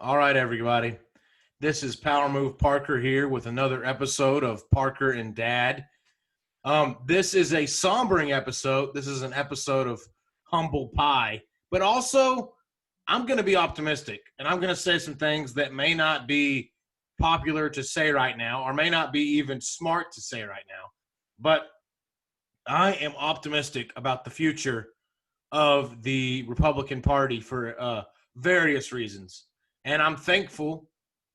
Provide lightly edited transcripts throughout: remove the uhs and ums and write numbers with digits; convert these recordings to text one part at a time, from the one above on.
All right, everybody. This is Power Move Parker here with another episode of Parker and Dad. This is a sombering episode. This is an episode of humble pie, but also I'm going to be optimistic, and I'm going to say some things that may not be popular to say right now, or may not be even smart to say right now. But I am optimistic about the future of the Republican Party for various reasons. And I'm thankful,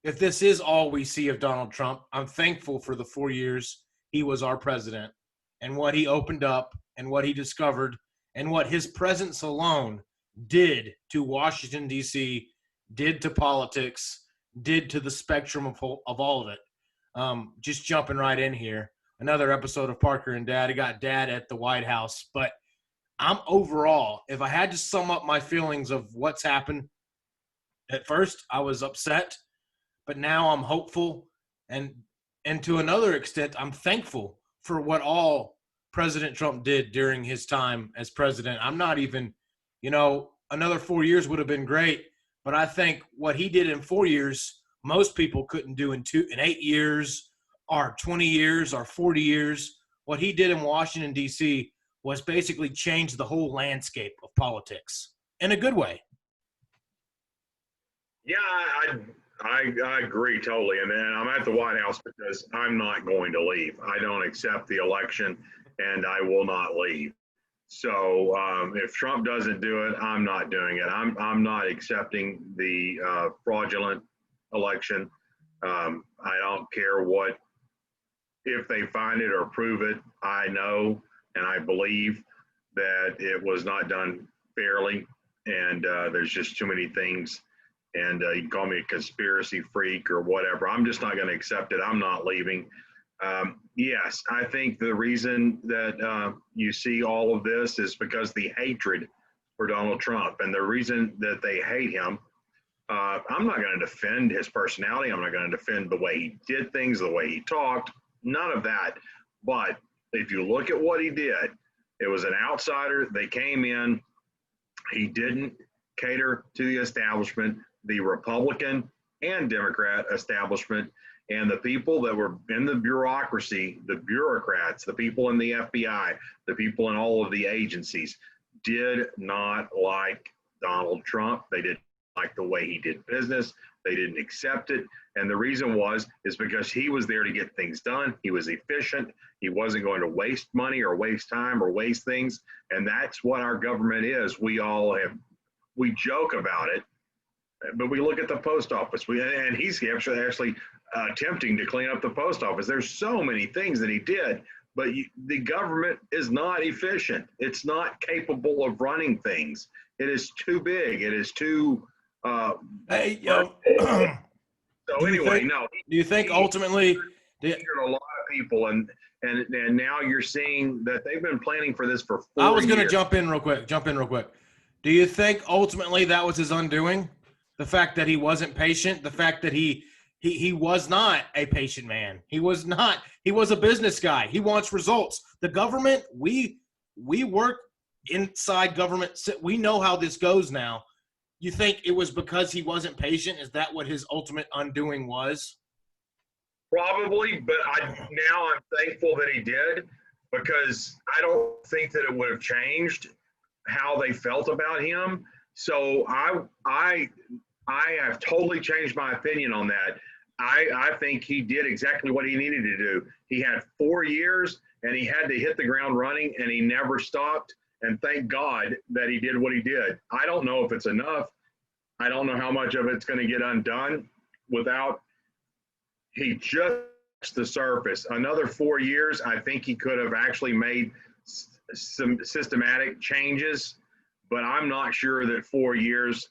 if this is all we see of Donald Trump, I'm thankful for the 4 years he was our president and what he opened up and what he discovered and what his presence alone did to Washington, D.C., did to politics, did to the spectrum of all of it. Just jumping right in here. Another episode of Parker and Dad. I got Dad at the White House. But I'm overall, if I had to sum up my feelings of what's happened, at first I was upset, but now I'm hopeful. And to another extent, I'm thankful for what all President Trump did during his time as president. I'm not even, another 4 years would have been great, but I think what he did in 4 years, most people couldn't do in 8 years or 20 years or 40 years. What he did in Washington, D.C. was basically change the whole landscape of politics in a good way. Yeah, I agree totally. And I'm at the White House because I'm not going to leave. I don't accept the election, and I will not leave. So if Trump doesn't do it, I'm not doing it. I'm not accepting the fraudulent election. I don't care if they find it or prove it. I know and I believe that it was not done fairly, and there's just too many things. And you can call me a conspiracy freak or whatever. I'm just not going to accept it. I'm not leaving. Yes, I think the reason that you see all of this is because the hatred for Donald Trump, and the reason that they hate him. I'm not going to defend his personality. I'm not going to defend the way he did things, the way he talked, none of that. But if you look at what he did, it was an outsider. They came in. He didn't cater to the establishment, the Republican and Democrat establishment, and the people that were in the bureaucracy, the bureaucrats, the people in the FBI, the people in all of the agencies did not like Donald Trump. They didn't like the way he did business. They didn't accept it. And the reason is because he was there to get things done. He was efficient. He wasn't going to waste money or waste time or waste things. And that's what our government is. We joke about it, but we look at the post office. And he's actually attempting to clean up the post office. There's so many things that he did, but the government is not efficient. It's not capable of running things. It is too big. It is too. So anyway, no. Do you think ultimately a lot of people, and now you're seeing that they've been planning for this for 4 years. I was going to jump in real quick. Do you think ultimately that was his undoing? The fact that he wasn't patient, the fact that he was not a patient man. He was not. He was a business guy. He wants results. The government, we work inside government. We know how this goes now. You think it was because he wasn't patient? Is that what his ultimate undoing was? Probably, but now I'm thankful that he did, because I don't think that it would have changed how they felt about him. So I have totally changed my opinion on that. I think he did exactly what he needed to do. He had 4 years, and he had to hit the ground running, and he never stopped. And thank God that he did what he did. I don't know if it's enough. I don't know how much of it's going to get undone without he just the surface. Another 4 years, I think he could have actually made some systematic changes, but I'm not sure that 4 years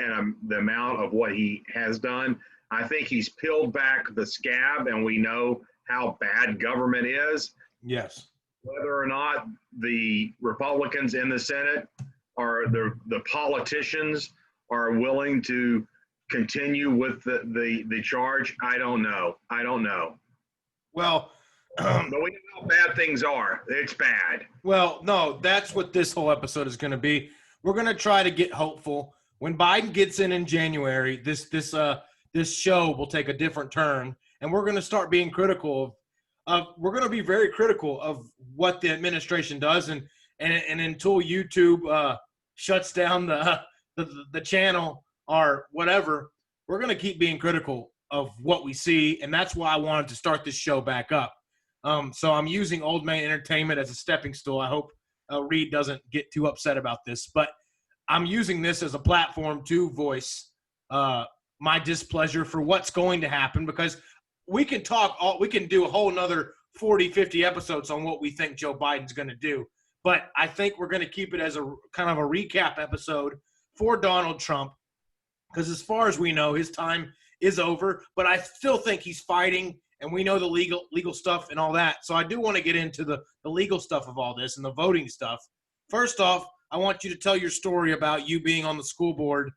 and the amount of what he has done. I think he's peeled back the scab, and we know how bad government is. Yes. Whether or not the Republicans in the Senate or the politicians are willing to continue with the charge, I don't know. Well, but we know how bad things are. It's bad. Well, no, that's what this whole episode is going to be. We're going to try to get hopeful. when Biden gets in January, this show will take a different turn, and we're going to start being critical of we're going to be very critical of what the administration does, and until YouTube shuts down the channel or whatever, we're going to keep being critical of what we see, and that's why I wanted to start this show back up. So I'm using Old Man Entertainment as a stepping stool. I hope Reed doesn't get too upset about this, but I'm using this as a platform to voice my displeasure for what's going to happen, because we can do a whole nother 40, 50 episodes on what we think Joe Biden's going to do. But I think we're going to keep it as a kind of a recap episode for Donald Trump, because as far as we know, his time is over. But I still think he's fighting, and we know the legal stuff and all that. So I do want to get into the legal stuff of all this and the voting stuff. First off, I want you to tell your story about you being on the school board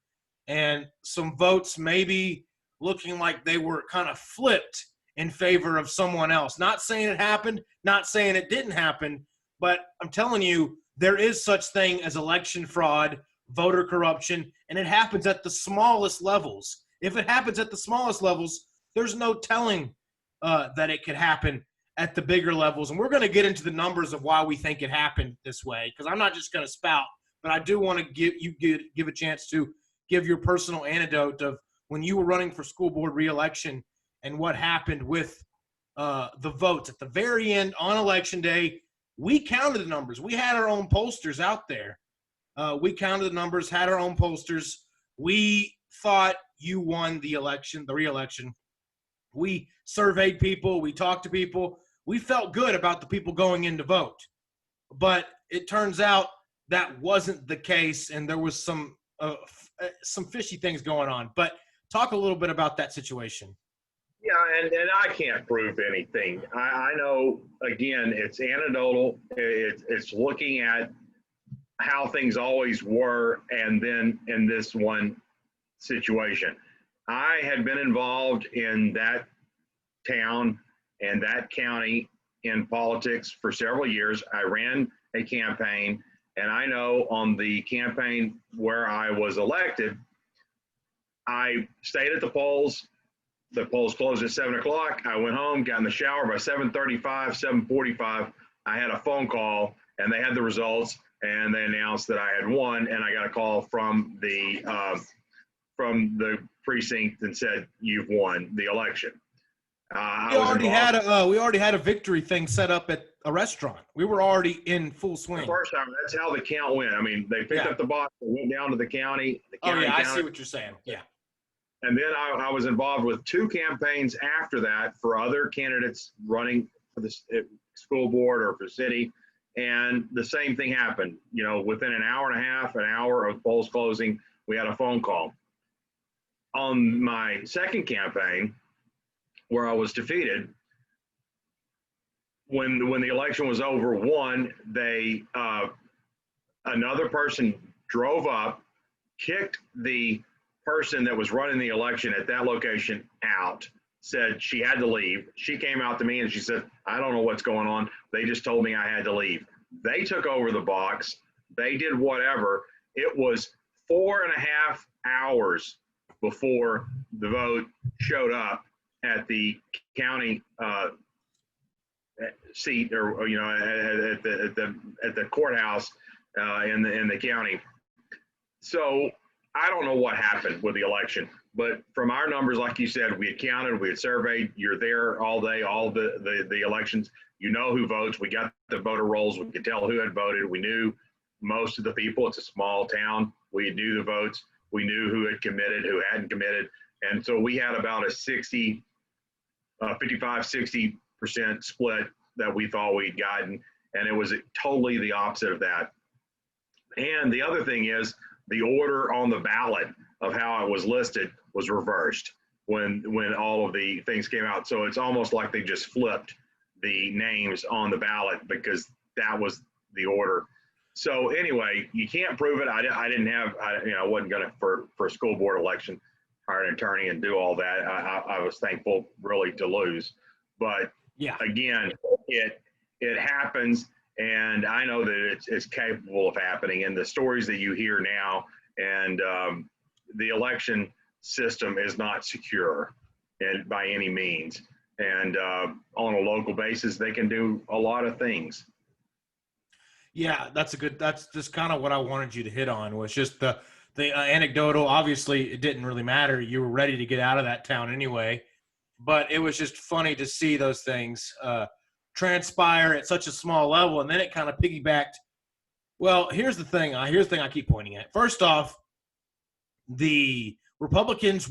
and some votes maybe looking like they were kind of flipped in favor of someone else. Not saying it happened, not saying it didn't happen, but I'm telling you, there is such thing as election fraud, voter corruption, and it happens at the smallest levels. If it happens at the smallest levels, there's no telling that it could happen at the bigger levels. And we're going to get into the numbers of why we think it happened this way, because I'm not just going to spout, but I do want to give a chance to give your personal anecdote of when you were running for school board reelection and what happened with the votes at the very end on election day. We counted the numbers. We had our own pollsters out there. We counted the numbers, had our own pollsters. We thought you won the re-election. We surveyed people. We talked to people. We felt good about the people going in to vote. But it turns out that wasn't the case, and there was some fishy things going on. But talk a little bit about that situation. Yeah, and I can't prove anything. I know, again, it's anecdotal. It's looking at how things always were, and then in this one situation. I had been involved in that town and that county in politics for several years. I ran a campaign, and I know on the campaign where I was elected, I stayed at the polls. The polls closed at 7 o'clock. I went home, got in the shower. By 7:35, 7:45, I had a phone call, and they had the results, and they announced that I had won. And I got a call from the precinct and said, "You've won the election." We already had a victory thing set up at a restaurant. We were already in full swing. The first time, that's how the count went. I mean, they picked up the box, and went down to the county. I see what you're saying. Yeah. And then I was involved with 2 campaigns after that for other candidates running for the school board or for city. And the same thing happened. You know, within an hour and a half, an hour of polls closing, we had a phone call. On my second campaign, where I was defeated, when the election was over, another person drove up, kicked the person that was running the election at that location out, said she had to leave. She came out to me and she said, "I don't know what's going on. They just told me I had to leave." They took over the box. They did whatever. It was 4.5 hours before the vote showed up at the county seat, or at the courthouse in the county. So I don't know what happened with the election, but from our numbers, like you said, we had counted, we had surveyed. You're there all day, all the elections. You know who votes. We got the voter rolls. We could tell who had voted. We knew most of the people. It's a small town. We knew the votes. We knew who had committed, who hadn't committed. And so we had about a 55-60% split that we thought we'd gotten. And it was totally the opposite of that. And the other thing is, the order on the ballot of how it was listed was reversed when all of the things came out. So it's almost like they just flipped the names on the ballot because that was the order. So anyway, you can't prove it. I wasn't going to, for a school board election, hire an attorney and do all that. I was thankful really to lose. But yeah, again, it happens. And I know that it's capable of happening. And the stories that you hear now, and the election system is not secure and by any means. And on a local basis, they can do a lot of things. Yeah, that's just kind of what I wanted you to hit on, was just the anecdotal. Obviously, it didn't really matter. You were ready to get out of that town anyway, but it was just funny to see those things transpire at such a small level, and then it kind of piggybacked. Well, here's the thing. Here's the thing I keep pointing at. First off, the Republicans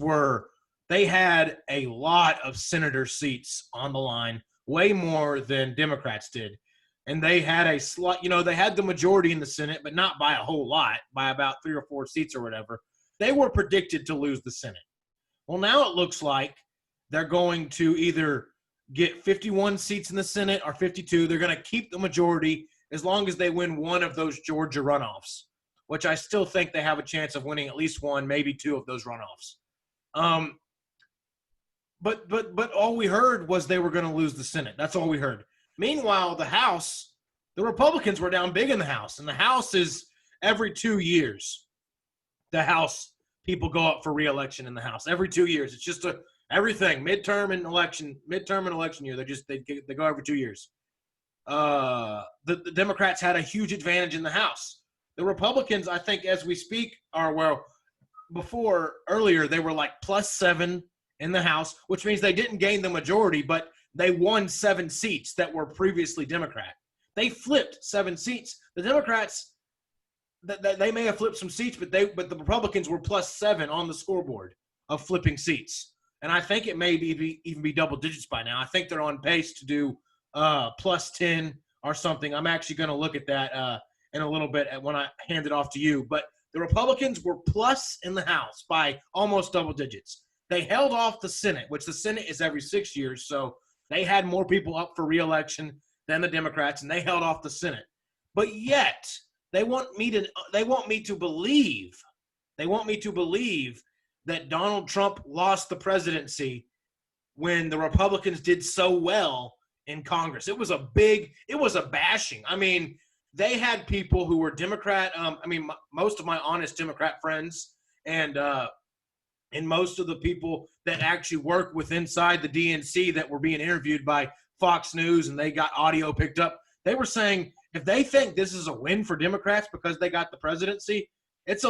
they had a lot of senator seats on the line, way more than Democrats did. And they had a slight, they had the majority in the Senate, but not by a whole lot, by about 3 or 4 seats or whatever. They were predicted to lose the Senate. Well, now it looks like they're going to either get 51 seats in the Senate or 52. They're going to keep the majority as long as they win one of those Georgia runoffs, which I still think they have a chance of winning at least one, maybe 2 of those runoffs. But all we heard was they were going to lose the Senate. That's all we heard. Meanwhile, the House, the Republicans were down big in the House, and the House is every 2 years. The House people go up for re-election in the House every 2 years. It's just everything midterm and election year. They go every 2 years. The Democrats had a huge advantage in the House. The Republicans, I think, as we speak, earlier they were like +7 in the House, which means they didn't gain the majority, but they won 7 seats that were previously Democrat. They flipped 7 seats. The Democrats, they may have flipped some seats, but the Republicans were +7 on the scoreboard of flipping seats. And I think it may even be double digits by now. I think they're on pace to do +10 or something. I'm actually going to look at that in a little bit when I hand it off to you. But the Republicans were plus in the House by almost double digits. They held off the Senate, which the Senate is every 6 years, so they had more people up for re-election than the Democrats, and they held off the Senate. But yet, they want me to believe that Donald Trump lost the presidency when the Republicans did so well in Congress. It was a bashing. I mean, they had people who were Democrat. Most of my honest Democrat friends and most of the people that actually work with inside the DNC that were being interviewed by Fox News and they got audio picked up, they were saying if they think this is a win for Democrats because they got the presidency, it's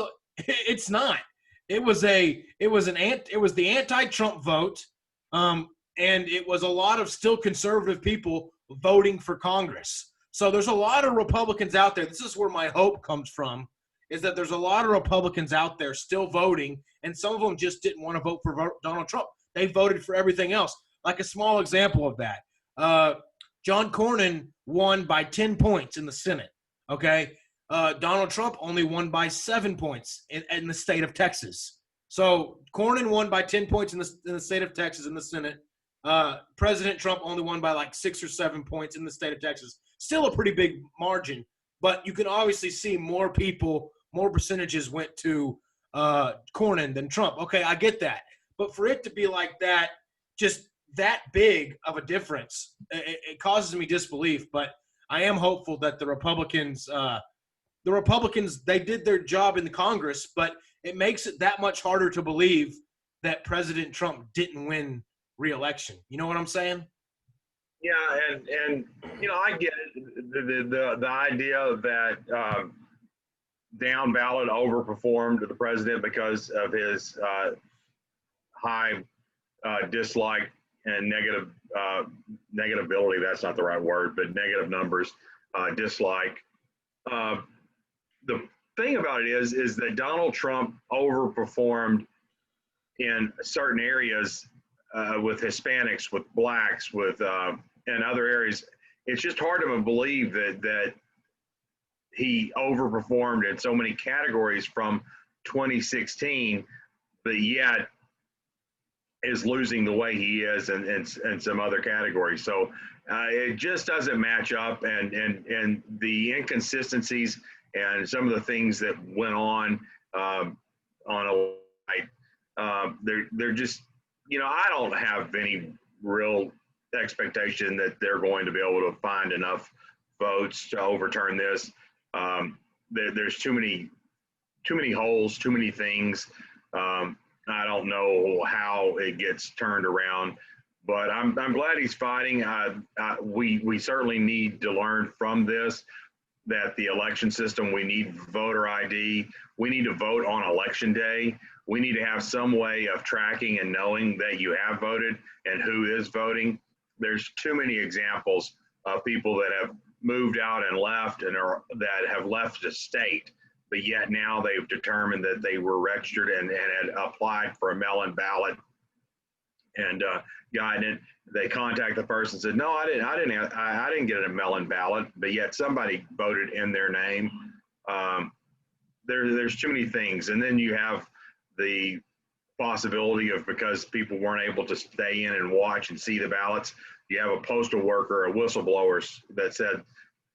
not. It was the anti-Trump vote, and it was a lot of still conservative people voting for Congress. So there's a lot of Republicans out there. This is where my hope comes from, is that there's a lot of Republicans out there still voting, and some of them just didn't want to vote for Donald Trump. They voted for everything else. Like a small example of that, John Cornyn won by 10 points in the Senate, okay? Donald Trump only won by 7 points in the state of Texas. So Cornyn won by 10 points in the state of Texas in the Senate. President Trump only won by like 6 or 7 points in the state of Texas. Still a pretty big margin, but you can obviously see more percentages went to Cornyn than Trump. Okay, I get that. But for it to be like that, just that big of a difference, it causes me disbelief. But I am hopeful that the Republicans, they did their job in the Congress, but it makes it that much harder to believe that President Trump didn't win re-election. You know what I'm saying? Yeah, and I get it. The idea that down ballot overperformed the president because of his high dislike and negativity. That's not the right word, but negative numbers, dislike. The thing about it is that Donald Trump overperformed in certain areas with Hispanics, with blacks, with and other areas. It's just hard to believe that he overperformed in so many categories from 2016, but yet is losing the way he is in some other categories. So it just doesn't match up, and the inconsistencies and some of the things that went on a night, they're just, I don't have any real expectation that they're going to be able to find enough votes to overturn this. There's too many holes, too many things. I don't know how it gets turned around, but I'm glad he's fighting. We certainly need to learn from this that the election system, we need voter ID. We need to vote on election day. We need to have some way of tracking and knowing that you have voted and who is voting. There's too many examples of people that have moved out and left that have left the state, but yet now they've determined that they were registered and had applied for a mail-in ballot and got it. They contact the person and said, no, I didn't get a mail-in ballot, but yet somebody voted in their name. There's too many things. And then you have the possibility of, because people weren't able to stay in and watch and see the ballots, you have a postal worker, a whistleblower that said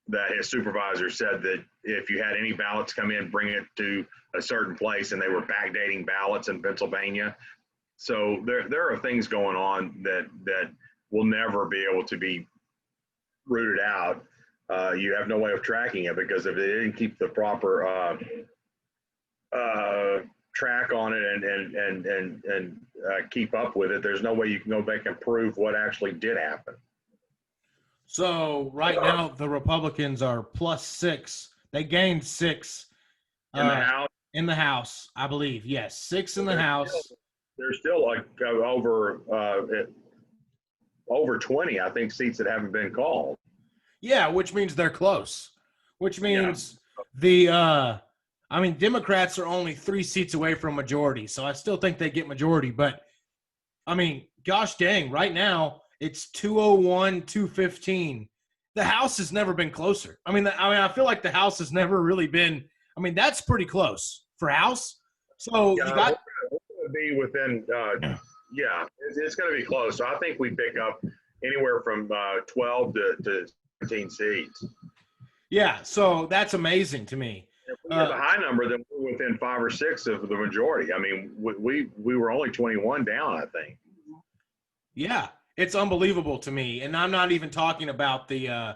that his supervisor said that if you had any ballots come in, bring it to a certain place, and they were backdating ballots in Pennsylvania. So there are things going on that will never be able to be rooted out. You have no way of tracking it, because if they didn't keep the proper track on it and keep up with it, there's no way you can go back and prove what actually did happen. So right now the Republicans are +6. They gained 6 in the House. In the House, I believe. Yes, 6 in the House. There's still like over 20, I think, seats that haven't been called. Yeah, which means they're close. Which means Democrats are only 3 seats away from majority, so I still think they get majority. But, I mean, gosh dang, right now it's 201, 215. The House has never been closer. I feel like the House has never really been – that's pretty close for House. So you got – we're going to be within it's going to be close. So I think we pick up anywhere from 12 to 17 seats. Yeah, so that's amazing to me. If we have a high number, then we're within 5 or 6 of the majority. We were only 21 down, I think. Yeah, it's unbelievable to me, and I'm not even talking about the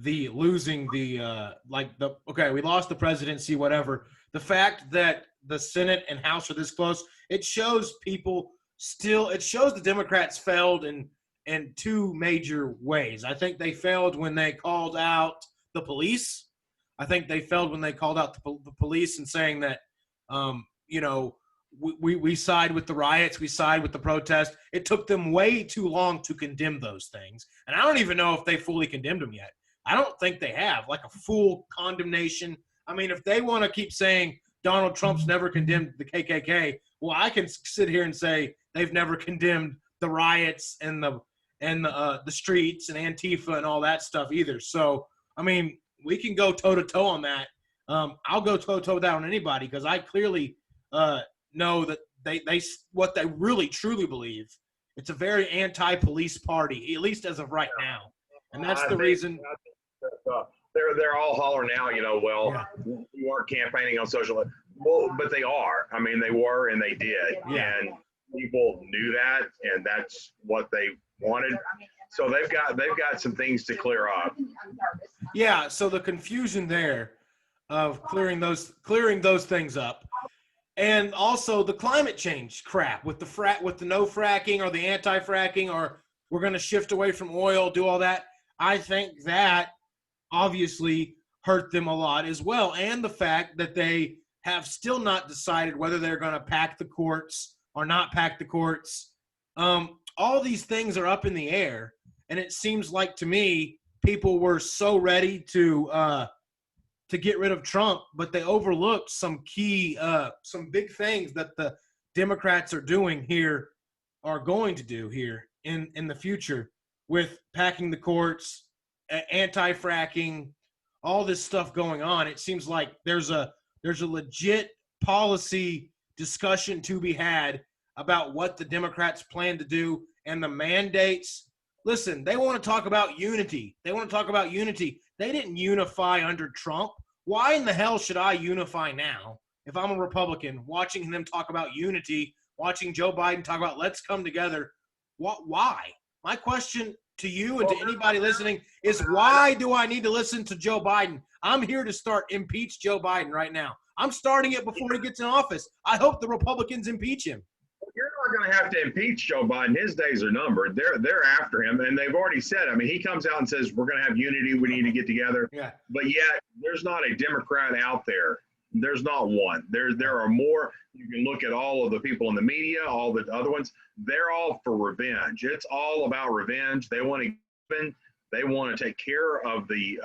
losing we lost the presidency, whatever. The fact that the Senate and House are this close, it shows the Democrats failed in 2 major ways. I think they failed when they called out the police. I think they failed when they called out the police and saying that, we side with the riots, we side with the protest. It took them way too long to condemn those things. And I don't even know if they fully condemned them yet. I don't think they have, like a full condemnation. If they want to keep saying Donald Trump's never condemned the KKK, well, I can sit here and say they've never condemned the riots and the streets and Antifa and all that stuff either. So, we can go toe-to-toe on that. I'll go toe-to-toe with that on anybody, because I clearly know that they what they really truly believe. It's a very anti-police party, at least as of right now. And that's the reason. They're all hollering now, we weren't campaigning on social. Well, but they are. They were, and they did. Yeah. And people knew that, and that's what they wanted. So they've got some things to clear up. Yeah, so the confusion there of clearing those things up. And also the climate change crap with the no fracking or the anti-fracking, or we're going to shift away from oil, do all that. I think that obviously hurt them a lot as well. And the fact that they have still not decided whether they're going to pack the courts or not pack the courts. All these things are up in the air. And it seems like, to me, people were so ready to get rid of Trump, but they overlooked some big things that the Democrats are going to do here in the future, with packing the courts, anti-fracking, all this stuff going on. It seems like there's a legit policy discussion to be had about what the Democrats plan to do and the mandates. Listen, they want to talk about unity. They didn't unify under Trump. Why in the hell should I unify now if I'm a Republican, watching them talk about unity, watching Joe Biden talk about let's come together? Why? My question to you and to anybody listening is, why do I need to listen to Joe Biden? I'm here to start impeach Joe Biden right now. I'm starting it before he gets in office. I hope the Republicans impeach him. You're not going to have to impeach Joe Biden. His days are numbered. They're after him, and they've already said. I mean, he comes out and says we're going to have unity. We need to get together. Yeah. But yet, there's not a Democrat out there. There's not one. There are more. You can look at all of the people in the media, all the other ones. They're all for revenge. It's all about revenge. They want to take care of the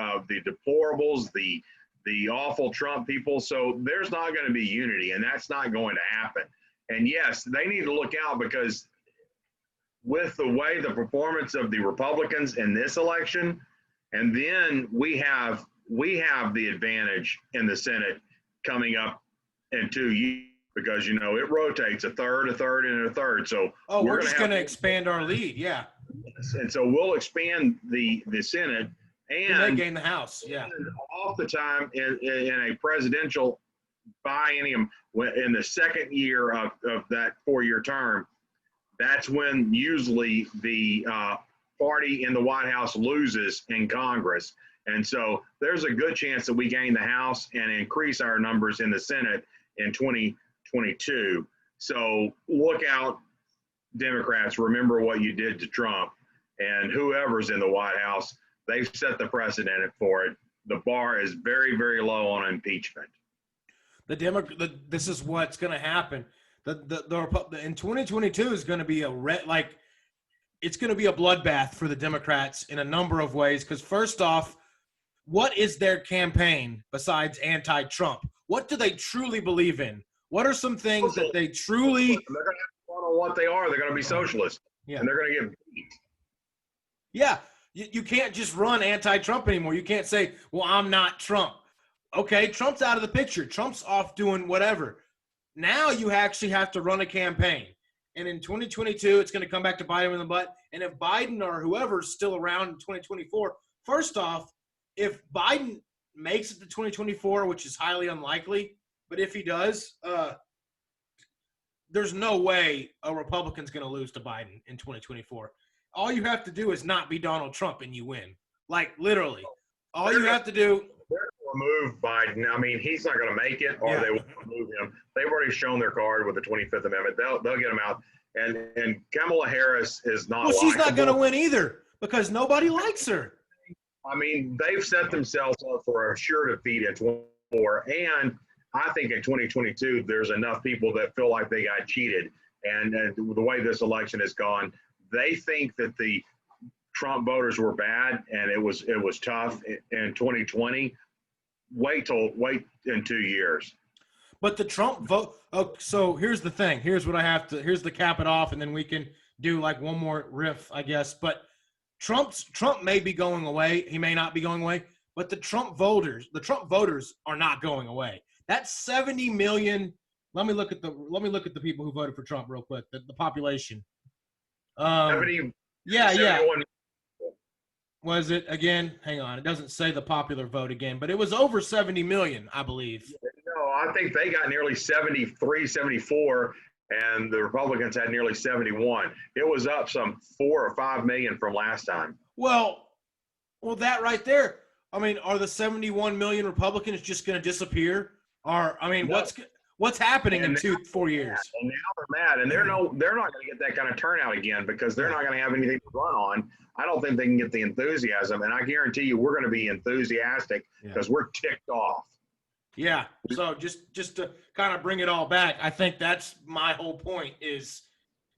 deplorables, the awful Trump people. So there's not going to be unity, and that's not going to happen. And yes, they need to look out, because with the way the performance of the Republicans in this election, and then we have the advantage in the Senate coming up in 2 years, because it rotates a third, and a third. So we're just going to expand our lead, yeah. And so we'll expand the Senate and gain the House, yeah. Off the time in a presidential biennium, in the second year of that 4-year term, that's when usually the party in the White House loses in Congress. And so there's a good chance that we gain the House and increase our numbers in the Senate in 2022. So look out, Democrats. Remember what you did to Trump, and whoever's in the White House, they've set the precedent for it. The bar is very, very low on impeachment. This is what's going to happen. In 2022 is going to be it's going to be a bloodbath for the Democrats in a number of ways. Because first off, what is their campaign besides anti-Trump? What do they truly believe in? What are some things that they truly? They're going to have to follow what they are. They're going to be socialists, and they're going to get beat. Yeah, you can't just run anti-Trump anymore. You can't say, "Well, I'm not Trump." Okay, Trump's out of the picture. Trump's off doing whatever. Now you actually have to run a campaign. And in 2022, it's going to come back to Biden in the butt. And if Biden or whoever's still around in 2024, first off, if Biden makes it to 2024, which is highly unlikely, but if he does, there's no way a Republican's going to lose to Biden in 2024. All you have to do is not be Donald Trump and you win. Like, literally. All you have to do – remove Biden. I mean, he's not going to make it, or they will remove him. They've already shown their card with the 25th Amendment. They'll get him out. And Kamala Harris is not. Well, she's not going to win either, because nobody likes her. I mean, they've set themselves up for a sure defeat in 2024, and I think in 2022 there's enough people that feel like they got cheated, and the way this election has gone, they think that the Trump voters were bad and it was tough in 2020. Wait in 2 years. But the Trump vote. Oh, so here's the thing. Here's the cap it off, and then we can do like one more riff, I guess. But Trump may be going away. He may not be going away. But the Trump voters are not going away. That's 70 million. Let me look at the people who voted for Trump real quick. The population. 70. Yeah. Was it again? Hang on. It doesn't say the popular vote again, but it was over 70 million, I believe. No, I think they got nearly 73, 74, and the Republicans had nearly 71. It was up some 4 or 5 million from last time. Well, that right there. I mean, are the 71 million Republicans just going to disappear? Or, I mean, no. What's happening in 4 years? And now they're mad, and they're not going to get that kind of turnout again, because they're not going to have anything to run on. I don't think they can get the enthusiasm, and I guarantee you we're going to be enthusiastic because we're ticked off. Yeah. So just to kind of bring it all back, I think that's my whole point is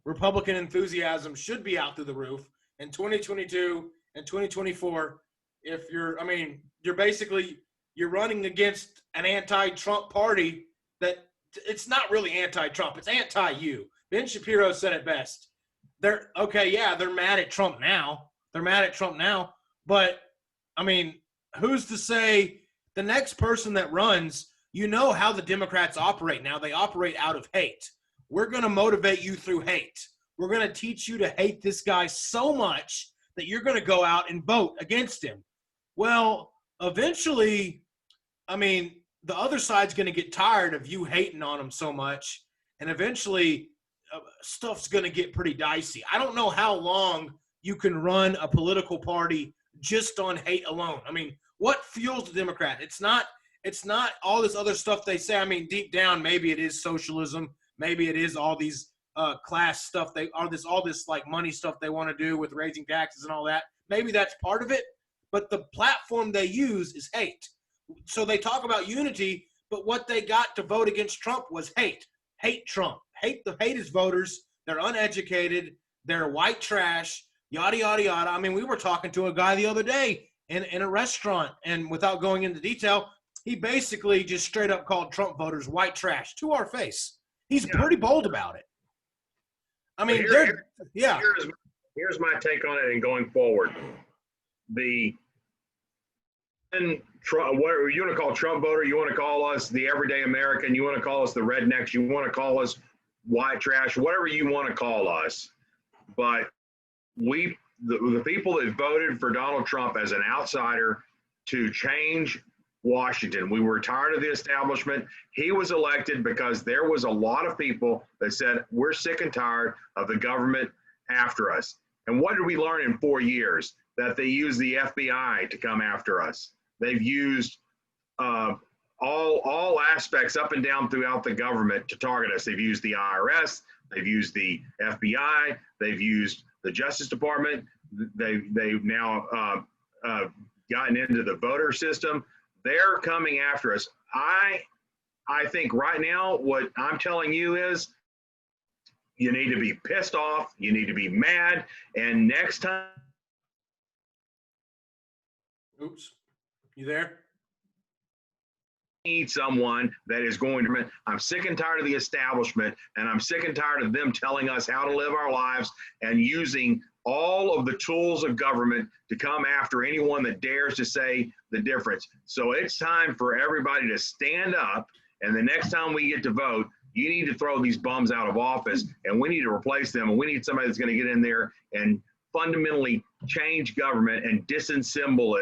Republican enthusiasm should be out through the roof in 2022 and 2024. If you're running against an anti-Trump party that it's not really anti-Trump. It's anti-you. Ben Shapiro said it best. They're mad at Trump now. But, I mean, who's to say the next person that runs, how the Democrats operate now. They operate out of hate. We're going to motivate you through hate. We're going to teach you to hate this guy so much that you're going to go out and vote against him. Well, eventually, I mean, the other side's going to get tired of you hating on him so much, and eventually stuff's going to get pretty dicey. I don't know how long you can run a political party just on hate alone. I mean, what fuels the Democrat? It's not It's not all this other stuff they say. I mean, deep down, maybe it is socialism. Maybe it is all these class stuff. All this like money stuff they want to do with raising taxes and all that. Maybe that's part of it. But the platform they use is hate. So they talk about unity, but what they got to vote against Trump was hate. Hate Trump. Hate his voters. They're uneducated. They're white trash. Yada, yada, yada. I mean, we were talking to a guy the other day in a restaurant, and without going into detail, he basically just straight up called Trump voters white trash to our face. He's pretty bold about it. I mean, here's my take on it and going forward. What you want to call Trump voter, you want to call us the everyday American, you want to call us the rednecks, you want to call us white trash, whatever you want to call us. But the people that voted for Donald Trump as an outsider to change Washington, we were tired of the establishment. He was elected because there was a lot of people that said, we're sick and tired of the government after us. And what did we learn in 4 years? That they use the FBI to come after us. They've used all aspects up and down throughout the government to target us. They've used the IRS. They've used the FBI. They've used the Justice Department. They've now gotten into the voter system. They're coming after us. I think right now what I'm telling you is you need to be pissed off. You need to be mad. And next time. Oops. You there? Need someone that is going to, I'm sick and tired of the establishment, and I'm sick and tired of them telling us how to live our lives and using all of the tools of government to come after anyone that dares to say the difference. So it's time for everybody to stand up, and the next time we get to vote, you need to throw these bums out of office, and we need to replace them, and we need somebody that's going to get in there and fundamentally change government and disassemble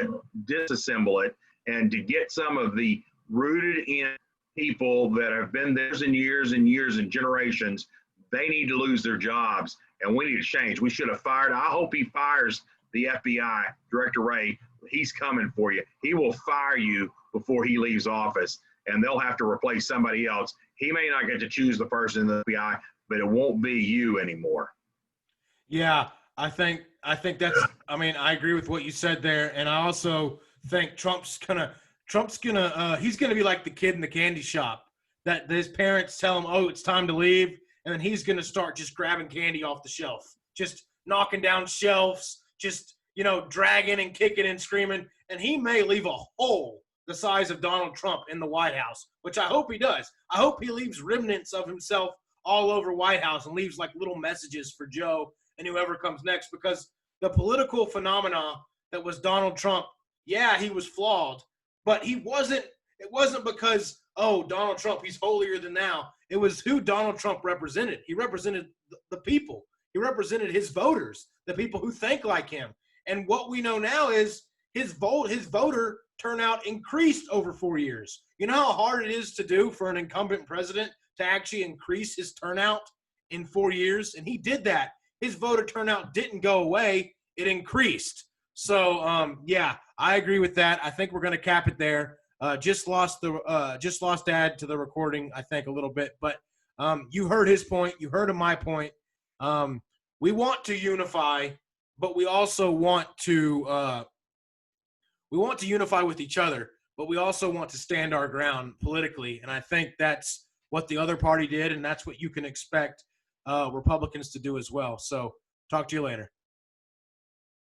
it, and to get some of the rooted in people that have been there and years and years and generations. They need to lose their jobs, and we need to change. We should have fired. I hope he fires the FBI, Director Wray. He's coming for you. He will fire you before he leaves office, and they'll have to replace somebody else. He may not get to choose the person in the FBI, but it won't be you anymore. Yeah, I think that's, I mean, I agree with what you said there. And I also think he's gonna be like the kid in the candy shop that his parents tell him, oh, it's time to leave. And then he's going to start just grabbing candy off the shelf, just knocking down shelves, just, dragging and kicking and screaming. And he may leave a hole the size of Donald Trump in the White House, which I hope he does. I hope he leaves remnants of himself all over White House and leaves like little messages for Joe and whoever comes next, because the political phenomena that was Donald Trump, yeah, he was flawed, but it wasn't because, oh, Donald Trump, he's holier than thou. It was who Donald Trump represented. He represented the people. He represented his voters, the people who think like him. And what we know now is his voter turnout increased over 4 years. You know how hard it is to do for an incumbent president to actually increase his turnout in 4 years? And he did that. His voter turnout didn't go away. It increased. So, yeah, I agree with that. I think we're going to cap it there. Just lost Dad to the recording, I think, a little bit. But you heard his point. You heard my point. We want to unify, but we also want to unify with each other, but we also want to stand our ground politically. And I think that's what the other party did, and that's what you can expect Republicans to do as well. So talk to you later.